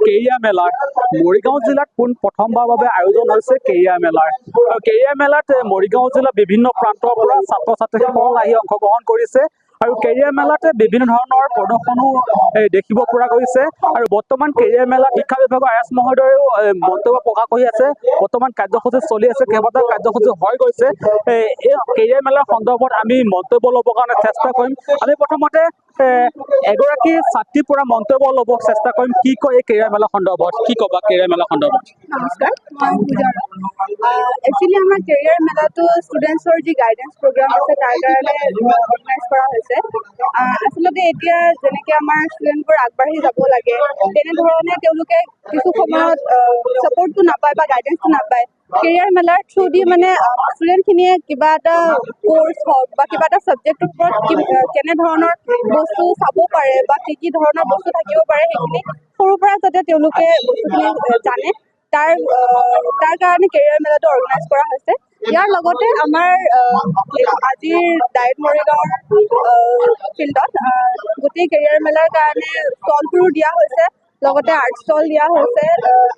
Career মেলা মৰিগাঁও জিলাত প্ৰথমবাৰৰ বাবে আয়োজন হৈছে কেৰিয়াৰ মেলাৰ। কেৰিয়াৰ মেলাত মৰিগাঁও জিলাৰ বিভিন্ন প্ৰান্তৰ পৰা ছাত্ৰ ছাত্ৰীসকল আহি অংশগ্ৰহণ কৰিছে আৰু কেৰিয়াৰ মেলাতে বিভিন্ন ধৰণৰ প্ৰদৰ্শনো দেখিব পৰা গৈছে। আৰু বৰ্তমান কেৰিয়াৰ মেলাত শিক্ষা বিভাগৰ আয়াস মহোদয়েও মন্তব্য প্ৰকাশ কৰি আছে। বৰ্তমান কাৰ্যসূচী চলি আছে, কেইবাটাও কাৰ্যসূচী হৈ গৈছে। এই কেৰিয়াৰ মেলাৰ সন্দৰ্ভত আমি মন্তব্য ল'বৰ কাৰণে চেষ্টা কৰিম। আমি প্ৰথমতে এগৰাকী ছাত্ৰীৰ পৰা মন্তব্য ল'ব চেষ্টা কৰিম। কি কয় এই কেৰিয়াৰ মেলা সন্দৰ্ভত, কি ক'বা কেৰিয়াৰ মেলা সন্দৰ্ভত? নমস্কাৰ, মই পূজা। একচুৱেলি আমাৰ কেৰিয়াৰ মেলাটো ষ্টুডেণ্টছৰ যি গাইডেন্স প্ৰগ্ৰাম আছে তাৰ কাৰণে অৰ্গেনাইজ কৰা হৈছে। আচলতে এতিয়া যেনেকৈ আমাৰ ষ্টুডেণ্টবোৰ আগবাঢ়ি যাব লাগে তেনেধৰণে তেওঁলোকে কিছু সময়ত ছাপৰ্টটো নাপায় বা গাইডেন্সটো নাপায়। কেৰিয়াৰ মেলাৰ থ্ৰুদি মানে ষ্টুডেণ্টখিনিয়ে কিবা এটা কোৰ্চ হওক বা কিবা এটা ছাবজেক্টৰ ওপৰত কেনেধৰণৰ বস্তু চাব পাৰে বা কি ধৰণৰ বস্তু থাকিব পাৰে সেইখিনি সৰুৰ পৰা যাতে তেওঁলোকে বস্তুখিনি জানে তাৰ কাৰণে কেৰিয়াৰ মেলাটো অৰ্গেনাইজ কৰা হৈছে। ইয়াৰ লগতে আমাৰ আজিৰ ডায়েট মৰিগাঁৱৰ ফিল্ডত গোটেই কেৰিয়াৰ মেলাৰ কাৰণে ষ্টলবোৰো দিয়া হৈছে, লগতে আৰ্ট ষ্টল দিয়া হৈছে।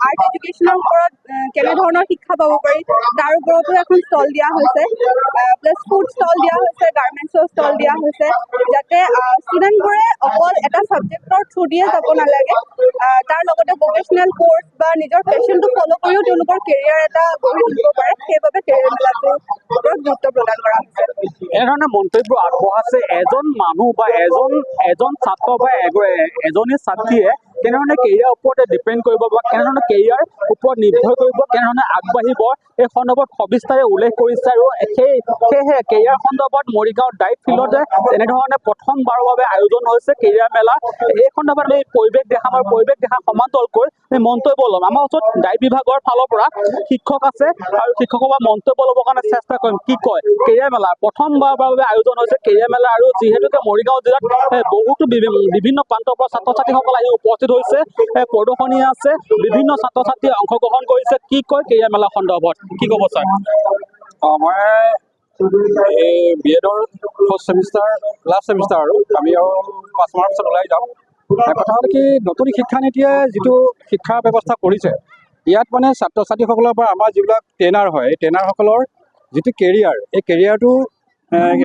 আৰ্ট এডুকেশ্যনৰ ওপৰত কেনেধৰণৰ শিক্ষা পাব পাৰি তাৰ ওপৰতো এখন ষ্টল দিয়া হৈছে, প্লাছ ফুড ষ্টল দিয়া হৈছে, গাৰ্মেণ্টছৰ ষ্টল দিয়া হৈছে, যাতে ষ্টুডেণ্টবোৰে অকল এটা ছাবজেক্টৰ থ্ৰু দিয়ে যাব নালাগে, তাৰ লগতে প্ৰফেচনেল কোৰ্চ বা নিজৰ পেশ্যনটো ফ'ল' কৰিও তেওঁলোকৰ কেৰিয়াৰ এটা গঢ়ি তুলিব পাৰে। সেইবাবে কেৰিয়াৰ মেলাটোৰ ওপৰত গুৰুত্ব প্ৰদান কৰা হৈছে। এনেধৰণে মন্তব্য আগবঢ়াইছে এজন মানুহ বা এজন ছাত্ৰ বা এজনী ছাত্ৰীয়ে কেনেধৰণে কেৰিয়াৰ ওপৰত ডিপেণ্ড কৰিব বা কেনেধৰণে কেৰিয়াৰ ওপৰত নিৰ্ভৰ কৰিব, কেনেধৰণে আগবাঢ়িব এই সন্দৰ্ভত সবিস্তাৰে উল্লেখ কৰিছে। আৰু সেয়েহে কেৰিয়াৰ সন্দৰ্ভত মৰিগাঁৱৰ ডায়েট ফিল্ডতে এনেধৰণে প্ৰথমবাৰৰ বাবে আয়োজন হৈছে কেৰিয়াৰ মেলা। এই সন্দৰ্ভত আমি পৰিৱেশ দেখাম আৰু পৰিৱেশ দেখা সমান্তৰালকৈ আমি মন্তব্য ল'ম। আমাৰ ওচৰত ডায়েট বিভাগৰ ফালৰ পৰা শিক্ষক আছে আৰু শিক্ষকৰ পৰা মন্তব্য ল'বৰ কাৰণে চেষ্টা কৰিম। কি কয় কেৰিয়াৰ মেলা প্ৰথমবাৰৰ বাবে আয়োজন হৈছে কেৰিয়াৰ মেলা, আৰু যিহেতুকে মৰিগাঁও জিলাত বহুতো বিভিন্ন প্ৰান্তৰ পৰা ছাত্ৰ ছাত্ৰীসকল আহি উপস্থিত হৈছে, প্ৰদৰ্শনী আছে, বিভিন্ন ছাত্ৰ ছাত্ৰীয়ে অংশগ্ৰহণ কৰিছে। কি কয় কেৰিয়াৰ মেলা সন্দৰ্ভত, কি ক'ব ছাৰ? মই এই বি এডৰ ফাৰ্ষ্ট ছেমিষ্টাৰ লাষ্ট ছেমিষ্টাৰ আৰু আমি আৰু 5 মাহৰ পিছত ওলাই যাম। কথা হ'ল কি, নতুন শিক্ষানীতিয়ে যিটো শিক্ষা ব্যৱস্থা কৰিছে ইয়াত মানে ছাত্ৰ ছাত্ৰীসকলৰ পৰা আমাৰ যিবিলাক ট্ৰেইনাৰ হয়, এই ট্ৰেইনাৰসকলৰ যিটো কেৰিয়াৰ, এই কেৰিয়াৰটো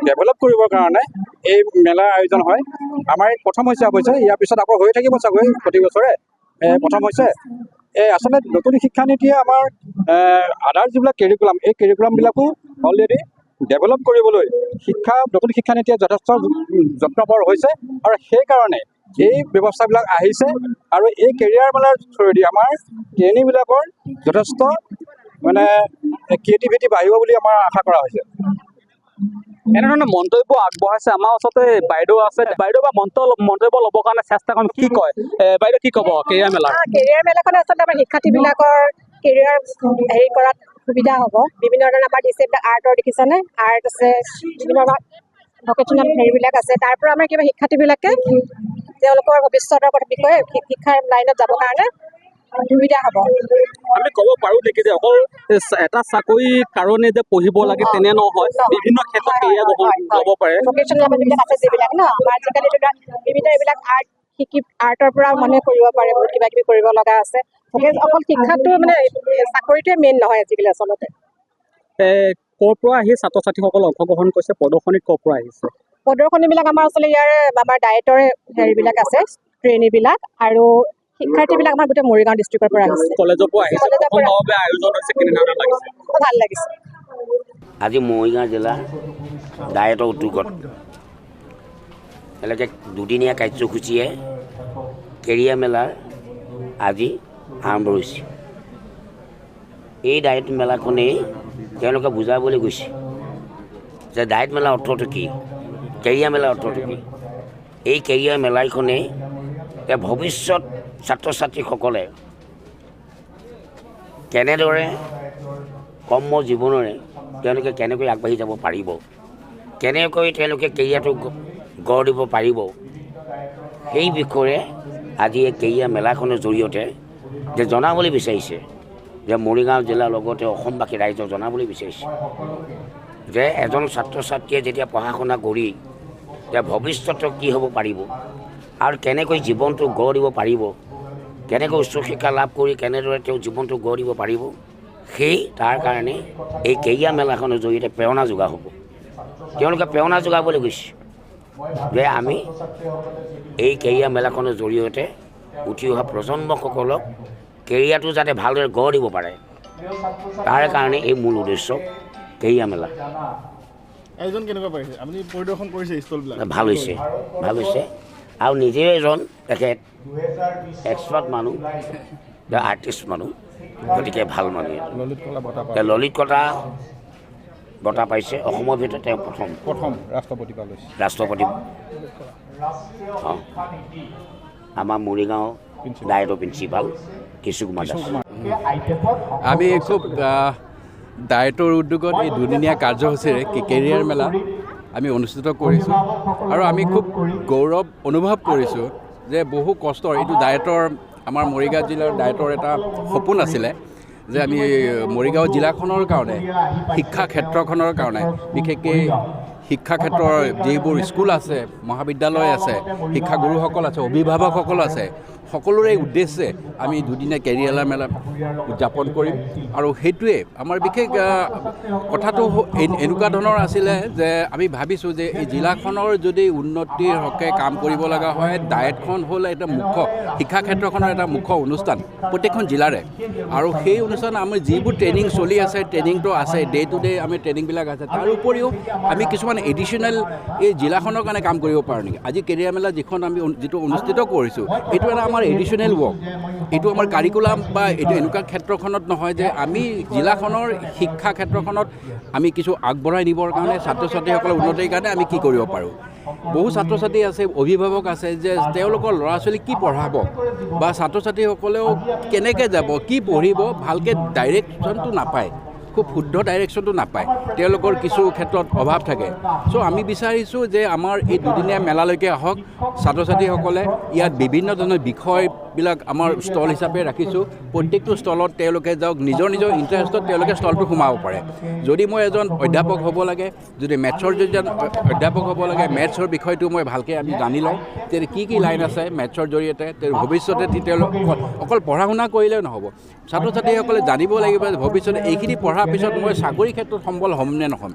ডেভেলপ কৰিবৰ কাৰণে এই মেলাৰ আয়োজন হয়। আমাৰ প্ৰথম হৈছে অৱশ্যে, ইয়াৰ পিছত আকৌ হৈ থাকিব চাগৈ প্ৰতি বছৰে। প্ৰথম হৈছে আচলতে নতুন শিক্ষানীতিয়ে আমাৰ আদাৰ যিবিলাক কেৰিকুলাম, এই কেৰিকুলামবিলাকো অলৰেডি ডেভেলপ কৰিবলৈ নতুন শিক্ষানীতিয়ে যথেষ্ট যত্নপৰ হৈছে। আৰু সেইকাৰণে এই ব্যৱস্থাবিলাক আহিছে আৰু এই কেৰিয়াৰ মেলাৰ থ্ৰুৱেদি আমাৰ ট্ৰেইনীবিলাকৰ যথেষ্ট মানে ক্ৰিয়েটিভিটি বাঢ়িব বুলি আমাৰ আশা কৰা হৈছে। এনেধৰণে মন্তব্য আগবঢ়াইছে। আমাৰ ওচৰতে বাইদেউ আছে, বাইদেউ বা মন্তব্য ল'বৰ কাৰণে চেষ্টা কৰিম। কি কয় বাইদেউ, কি ক'ব কেৰিয়াৰ মেলা? কেৰিয়াৰ মেলাখনে আচলতে আমাৰ শিক্ষাৰ্থীবিলাকৰ কেৰিয়াৰ হেৰি কৰাত সুবিধা হ'ব। বিভিন্ন ধৰণৰ আমাৰ দিছে, এইবিলাক আৰ্টৰ দেখিছেনে, আৰ্ট আছে, বিভিন্ন ধৰণৰ ভকেশ্যনেল হেৰিবিলাক আছে। তাৰ পৰা আমাৰ কিবা শিক্ষাৰ্থীবিলাকে তেওঁলোকৰ ভৱিষ্যতৰ বিষয়ে শিক্ষাৰ লাইনত যাবৰ কাৰণে সুবিধা হ'ব। আমি ক'ব পাৰোঁ নেকি যে অকল এটা চাকৰিৰ কাৰণে যে পঢ়িব লাগে তেনে নহয়, বিভিন্ন ক্ষেত্ৰত কেৰিয়াৰ ল'ব পাৰে। ভকেশ্যনেল যিবিলাক আছে যিবিলাক আমাৰ আজিকালি বিভিন্ন এইবিলাক আৰ্ট শিকি আৰ্টৰ পৰা মানুহে কৰিব পাৰে, বহুত কিবা কিবি কৰিব লগা আছে। অকল শিক্ষাটো মানে চাকৰিটোৱে মেইন নহয় আজিকালি আচলতে। ক'ৰ পৰা আহি ছাত্ৰ ছাত্ৰীসকল অংশগ্ৰহণ কৰিছে, প্ৰদৰ্শনীত ক'ৰ পৰা আহিছে? প্ৰদৰ্শনীবিলাক আমাৰ আচলতে ইয়াৰে আমাৰ ডায়েটৰে হেৰিবিলাক আছে, ট্ৰেইনীবিলাক, আৰু শিক্ষাৰ্থীবিলাক আমাৰ গোটেই মৰিগাঁও ডিষ্ট্ৰিক্টৰ পৰা আহিছে, কলেজৰ পৰা আহিছে। প্ৰথমভাৱে আয়োজন হৈছে, কেনেধৰণে লাগিছে? খুব ভাল লাগিছে। আজি মৰিগাঁও জিলা ডায়েটৰ উদ্যোগত এনেকৈ দুদিনীয়া কাৰ্যসূচীয়ে কেৰিয়াৰ মেলাৰ আজি আৰম্ভ হৈছে। এই ডায়েট মেলাখনেই তেওঁলোকে বুজাবলৈ গৈছে যে ডায়েট মেলাৰ অৰ্থটো কি, কেৰিয়াৰ মেলাৰ অৰ্থটো কি। এই কেৰিয়াৰ মেলাখনেই ভৱিষ্যত ছাত্ৰ ছাত্ৰীসকলে কেনেদৰে কৰ্ম জীৱনেৰে তেওঁলোকে কেনেকৈ আগবাঢ়ি যাব পাৰিব, কেনেকৈ তেওঁলোকে কেৰিয়াৰটো গঢ় দিব পাৰিব, সেই বিষয়ে আজি এই কেৰিয়াৰ মেলাখনৰ জৰিয়তে যে জনাবলৈ বিচাৰিছে, যে মৰিগাঁও জিলাৰ লগতে অসমবাসী ৰাইজক জনাবলৈ বিচাৰিছে যে এজন ছাত্ৰ ছাত্ৰীয়ে যেতিয়া পঢ়া শুনা কৰি ভৱিষ্যতে কি হ'ব পাৰিব আৰু কেনেকৈ জীৱনটো গঢ় দিব পাৰিব, কেনেকৈ উচ্চ শিক্ষা লাভ কৰি কেনেদৰে তেওঁ জীৱনটো গঢ় দিব পাৰিব, সেই তাৰ কাৰণে এই কেৰিয়াৰ মেলাখনৰ জৰিয়তে প্ৰেৰণা যোগোৱা হ'ব। তেওঁলোকে প্ৰেৰণা যোগাবলৈ গৈছে যে আমি এই কেৰিয়াৰ মেলাখনৰ জৰিয়তে উঠি অহা প্ৰজন্মসকলক কেৰিয়াৰটো যাতে ভালদৰে গঢ় দিব পাৰে, তাৰ কাৰণে এই মূল উদ্দেশ্য কেৰিয়াৰ মেলা। আয়োজন কেনেকুৱা পাইছে আপুনি? পৰিদৰ্শন কৰিছে ষ্টলবিলাক? ভাল হৈছে, ভাল হৈছে। আৰু নিজেও এজন তেখেত এক্সপাৰ্ট মানুহ, আৰ্টিষ্ট মানুহ, গতিকে ভাল মানুহ। ললিত কলা বঁটা পাইছে, অসমৰ ভিতৰত তেওঁ প্ৰথম ৰাষ্ট্ৰপতি। আমাৰ মৰিগাঁও ডায়েটৰ প্ৰিন্সিপাল কিশু কুমাৰ দাস। আমি খুব ডায়েটৰ উদ্যোগত এই দুদিনীয়া কাৰ্যসূচীৰে কেৰিয়াৰ মেলা আমি অনুষ্ঠিত কৰিছোঁ আৰু আমি খুব গৌৰৱ অনুভৱ কৰিছোঁ যে বহু কষ্টৰ এইটো ডায়েটৰ, আমাৰ মৰিগাঁও জিলাৰ ডায়েটৰ এটা সপোন আছিলে যে আমি মৰিগাঁও জিলাখনৰ কাৰণে, শিক্ষা ক্ষেত্ৰখনৰ কাৰণে, বিশেষকৈ শিক্ষা ক্ষেত্ৰৰ যিবোৰ স্কুল আছে, মহাবিদ্যালয় আছে, শিক্ষাগুৰুসকল আছে, অভিভাৱকসকল আছে, সকলোৰে উদ্দেশ্যে আমি দুদিনীয়া কেৰিয়াৰ মেলা উদযাপন কৰিম। আৰু সেইটোৱে আমাৰ বিশেষ কথাটো এনেকুৱা ধৰণৰ আছিলে যে আমি ভাবিছোঁ যে এই জিলাখনৰ যদি উন্নতিৰ হকে কাম কৰিব লগা হয়, ডায়েটখন হ'ল এটা মুখ্য, শিক্ষা ক্ষেত্ৰখনৰ এটা মুখ্য অনুষ্ঠান প্ৰত্যেকখন জিলাৰে। আৰু সেই অনুষ্ঠান আমি যিবোৰ ট্ৰেইনিং চলি আছে, ট্ৰেইনিংটো আছে, ডে টু ডে আমি ট্ৰেইনিংবিলাক আছে, তাৰ উপৰিও আমি কিছুমান এডিশ্যনেল এই জিলাখনৰ কাৰণে কাম কৰিব পাৰোঁ নেকি। আজি কেৰিয়াৰ মেলা যিটো অনুষ্ঠিত কৰিছোঁ, এইটো এটা আমাৰ এডিশ্যনেল ৱৰ্ক, এইটো আমাৰ কাৰিকুলাম বা এইটো এনেকুৱা ক্ষেত্ৰখনত নহয় যে আমি জিলাখনৰ শিক্ষা ক্ষেত্ৰখনত আমি কিছু আগবঢ়াই নিবৰ কাৰণে, ছাত্ৰ ছাত্ৰীসকলৰ উন্নতিৰ কাৰণে আমি কি কৰিব পাৰোঁ। বহু ছাত্ৰ ছাত্ৰী আছে, অভিভাৱক আছে যে তেওঁলোকৰ ল'ৰা ছোৱালীক কি পঢ়াব বা ছাত্ৰ ছাত্ৰীসকলেও কেনেকৈ যাব, কি পঢ়িব, ভালকৈ ডাইৰেকশ্যনটো নাপায়, খুব শুদ্ধ ডাইৰেকশ্যনটো নাপায়, তেওঁলোকৰ কিছু ক্ষেত্ৰত অভাৱ থাকে। চ' আমি বিচাৰিছোঁ যে আমাৰ এই দুদিনীয়া মেলালৈকে আহক ছাত্ৰ ছাত্ৰীসকলে, ইয়াত বিভিন্ন ধৰণৰ বিষয়বিলাক আমাৰ ষ্টল হিচাপে ৰাখিছোঁ। প্ৰত্যেকটো ষ্টলত তেওঁলোকে যাওক, নিজৰ নিজৰ ইণ্টাৰেষ্টত তেওঁলোকে ষ্টলটো সোমাব পাৰে। যদি মই এজন অধ্যাপক হ'ব লাগে, যদি মেথছৰ যদি অধ্যাপক হ'ব লাগে, মেথছৰ বিষয়টো মই ভালকৈ আমি জানি লওঁ, তেতিয়া কি কি লাইন আছে মেথছৰ জৰিয়তে, ভৱিষ্যতে তেওঁলোক অকল পঢ়া শুনা কৰিলেও নহ'ব, ছাত্ৰ ছাত্ৰীসকলে জানিব লাগিব যে ভৱিষ্যতে এইখিনি পঢ়াৰ পিছত মই চাকৰি ক্ষেত্ৰত সম্বল হ'ম নে নহ'ম।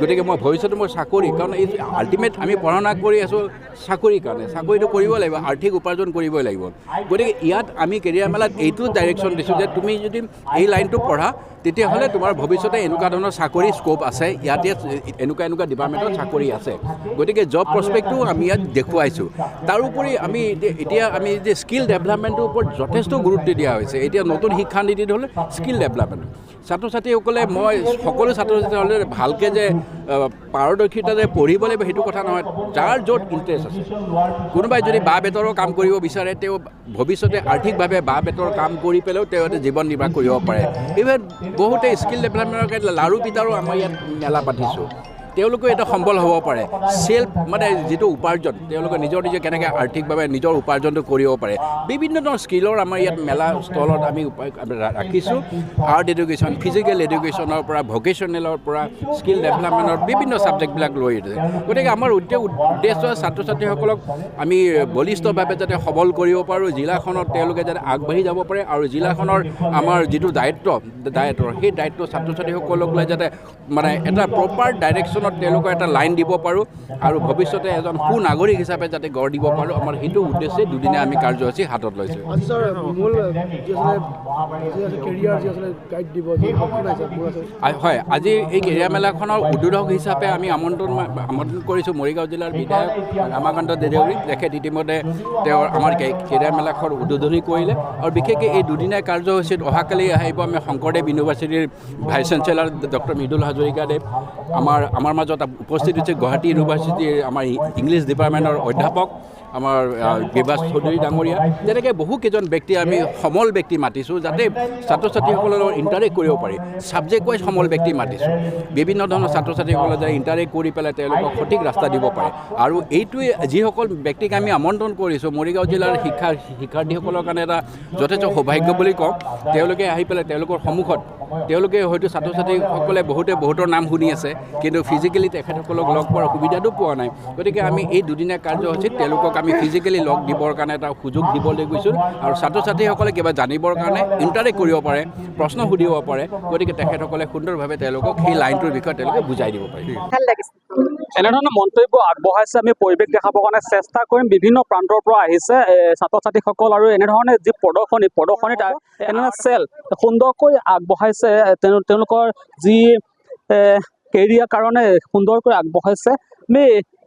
গতিকে মই ভৱিষ্যতে মই চাকৰি, কাৰণ এই আল্টিমেট আমি পঢ়া শুনা কৰি আছোঁ চাকৰিৰ কাৰণে, চাকৰিটো কৰিব লাগিব, আৰ্থিক উপাৰ্জন কৰিবই লাগিব। গতিকে ইয়াত আমি কেৰিয়াৰ মেলাত এইটো ডাইৰেকশ্যন দিছোঁ যে তুমি যদি এই লাইনটো পঢ়া, তেতিয়াহ'লে তোমাৰ ভৱিষ্যতে এনেকুৱা ধৰণৰ চাকৰি স্ক'প আছে, ইয়াতে এনেকুৱা ডিপাৰ্টমেণ্টত চাকৰি আছে। গতিকে জব প্ৰস্পেক্টটো আমি ইয়াত দেখুৱাইছোঁ। তাৰোপৰি আমি এতিয়া যে স্কিল ডেভেলপমেণ্টৰ ওপৰত যথেষ্ট গুৰুত্ব দিয়া হৈছে। এতিয়া নতুন শিক্ষানীতিত হ'ল স্কিল ডেভেলপমেণ্ট। ছাত্ৰ ছাত্ৰীসকলে, মই সকলো ছাত্ৰ ছাত্ৰীসকলে ভালকৈ যে পাৰদৰ্শিতা যে পঢ়িব লাগিব সেইটো কথা নহয়, যাৰ য'ত ইণ্টাৰেষ্ট আছে। কোনোবাই যদি বাঁহ বেতৰৰ কাম কৰিব বিচাৰে, তেওঁ ভৱিষ্যতে আৰ্থিকভাৱে বাঁহ বেতৰ কাম কৰি পেলাইও তেওঁ জীৱন নিৰ্বাহ কৰিব পাৰে। ইভেন বহুতে স্কিল ডেভেলপমেণ্টৰ কাৰণে লাৰু পিঠাৰো আমাৰ ইয়াত মেলা পাতিছোঁ। তেওঁলোকেও এটা সম্বল হ'ব পাৰে, চেল্ফ মানে যিটো উপাৰ্জন, তেওঁলোকে নিজে কেনেকৈ আৰ্থিকভাৱে নিজৰ উপাৰ্জনটো কৰিব পাৰে। বিভিন্ন ধৰণৰ স্কিলৰ আমাৰ ইয়াত মেলা ষ্টলত আমি ৰাখিছোঁ। আৰ্ট এডুকেশ্যন, ফিজিকেল এডুকেশ্যনৰ পৰা, ভকেশ্যনেলৰ পৰা, স্কিল ডেভেলপমেণ্টৰ বিভিন্ন ছাবজেক্টবিলাক লৈ আছে। গতিকে আমাৰ উদ্দেশ্য ছাত্ৰ ছাত্ৰীসকলক আমি বলিষ্ঠভাৱে যাতে সবল কৰিব পাৰোঁ, জিলাখনত তেওঁলোকে যাতে আগবাঢ়ি যাব পাৰে, আৰু জিলাখনৰ আমাৰ যিটো ডায়েটৰ সেই দায়িত্ব ছাত্ৰ ছাত্ৰীসকলক লৈ যাতে মানে এটা প্ৰপাৰ ডাইৰেকশ্যন তেওঁলোকৰ এটা লাইন দিব পাৰোঁ, আৰু ভৱিষ্যতে এজন সুনাগৰিক হিচাপে যাতে গঢ় দিব পাৰোঁ, আমাৰ সেইটো উদ্দেশ্যে দুদিনীয়া আমি কাৰ্যসূচী হাতত লৈছোঁ। হয়, আজি এই কেৰিয়াৰ মেলাখনৰ উদ্বোধক হিচাপে আমি আমন্ত্ৰণ কৰিছোঁ মৰিগাঁও জিলাৰ বিধায়ক ৰামাকান্ত দেউৰীক। তেখেত ইতিমধ্যে তেওঁৰ আমাৰ কেৰিয়াৰ মেলাখন উদ্বোধনী কৰিলে, আৰু বিশেষকৈ এই দুদিনীয়া কাৰ্যসূচীত অহাকালি আহিব আমি শংকৰদেৱ ইউনিভাৰ্চিটিৰ ভাইচ চেঞ্চেলাৰ ডক্টৰ মৃদুল হাজৰিকাদেৱ, আমাৰ মাজত উপস্থিত হৈছে গুৱাহাটী ইউনিভাৰ্চিটিৰ আমাৰ ইংলিছ ডিপাৰ্টমেণ্টৰ অধ্যাপক আমাৰ বিভাস চৌধুৰী ডাঙৰীয়া, তেনেকৈ বহুকেইজন ব্যক্তি আমি সমল ব্যক্তি মাতিছোঁ, যাতে ছাত্ৰ ছাত্ৰীসকলৰ লগত ইণ্টাৰেক্ট কৰিব পাৰি। ছাবজেক্ট ৱাইজ সমল ব্যক্তি মাতিছোঁ, বিভিন্ন ধৰণৰ ছাত্ৰ ছাত্ৰীসকলে যাতে ইণ্টাৰেক্ট কৰি পেলাই তেওঁলোকক সঠিক ৰাস্তা দিব পাৰে। আৰু এইটোৱে যিসকল ব্যক্তিক আমি আমন্ত্ৰণ কৰিছোঁ, মৰিগাঁও জিলাৰ শিক্ষাৰ্থীসকলৰ কাৰণে এটা যথেষ্ট সৌভাগ্য বুলি কওঁ। তেওঁলোকে আহি পেলাই তেওঁলোকৰ সন্মুখত, তেওঁলোকে হয়তো ছাত্ৰ ছাত্ৰীসকলে বহুতৰ নাম শুনি আছে, কিন্তু ফিজিকেলি তেখেতসকলক লগ পোৱাৰ সুবিধাটো পোৱা নাই। গতিকে আমি এই দুদিনীয়া কাৰ্যসূচীত তেওঁলোকক আমি ফিজিকেলি লগ দিবৰ কাৰণে এটা সুযোগ দিবলৈ গৈছোঁ আৰু ছাত্ৰ ছাত্ৰীসকলে কিবা জানিবৰ কাৰণে ইণ্টাৰেক্ট কৰিব পাৰে প্ৰশ্ন সুধিব পাৰে গতিকে তেখেতসকলে সুন্দৰভাৱে তেওঁলোকক সেই লাইনটোৰ বিষয়ে তেওঁলোকে বুজাই দিব পাৰে ভাল লাগিছে এনেধৰণৰ মন্তব্য আগবঢ়াইছে আমি পৰিৱেশ দেখাবৰ কাৰণে চেষ্টা কৰিম বিভিন্ন প্ৰান্তৰ পৰা আহিছে ছাত্ৰ ছাত্ৰীসকল আৰু এনেধৰণে যি প্ৰদৰ্শনীত এনেধৰণে চেল সুন্দৰকৈ আগবঢ়াইছে তেওঁলোকৰ যি কেৰিয়াৰ কাৰণে সুন্দৰকৈ আগবঢ়াইছে আমি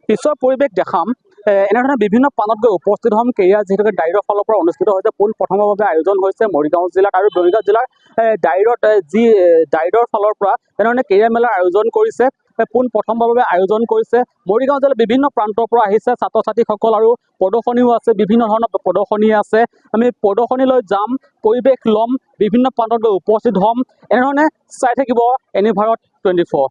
পিছৰ পৰিৱেশ দেখাম এনেধৰণে বিভিন্ন প্ৰান্তত গৈ উপস্থিত হ'ম কেৰিয়াৰ যিহেতুকে ডাইৰৰ ফালৰ পৰা অনুষ্ঠিত হৈছে পোনপ্ৰথমৰ বাবে আয়োজন হৈছে মৰিগাঁও জিলাত আৰু মৰিগাঁও জিলাৰ ডাইৰৰ ফালৰ পৰা এনেধৰণে কেৰিয়াৰ মেলাৰ আয়োজন কৰিছে পোনপ্ৰথমবাৰৰ বাবে আয়োজন কৰিছে মৰিগাঁও জিলাৰ বিভিন্ন প্ৰান্তৰ পৰা আহিছে ছাত্ৰ ছাত্ৰীসকল আৰু প্ৰদৰ্শনীও আছে বিভিন্ন ধৰণৰ প্ৰদৰ্শনী আছে আমি প্ৰদৰ্শনীলৈ যাম পৰিৱেশ ল'ম বিভিন্ন প্ৰান্তত গৈ উপস্থিত হ'ম এনেধৰণে চাই থাকিব এনি ভাৰত 24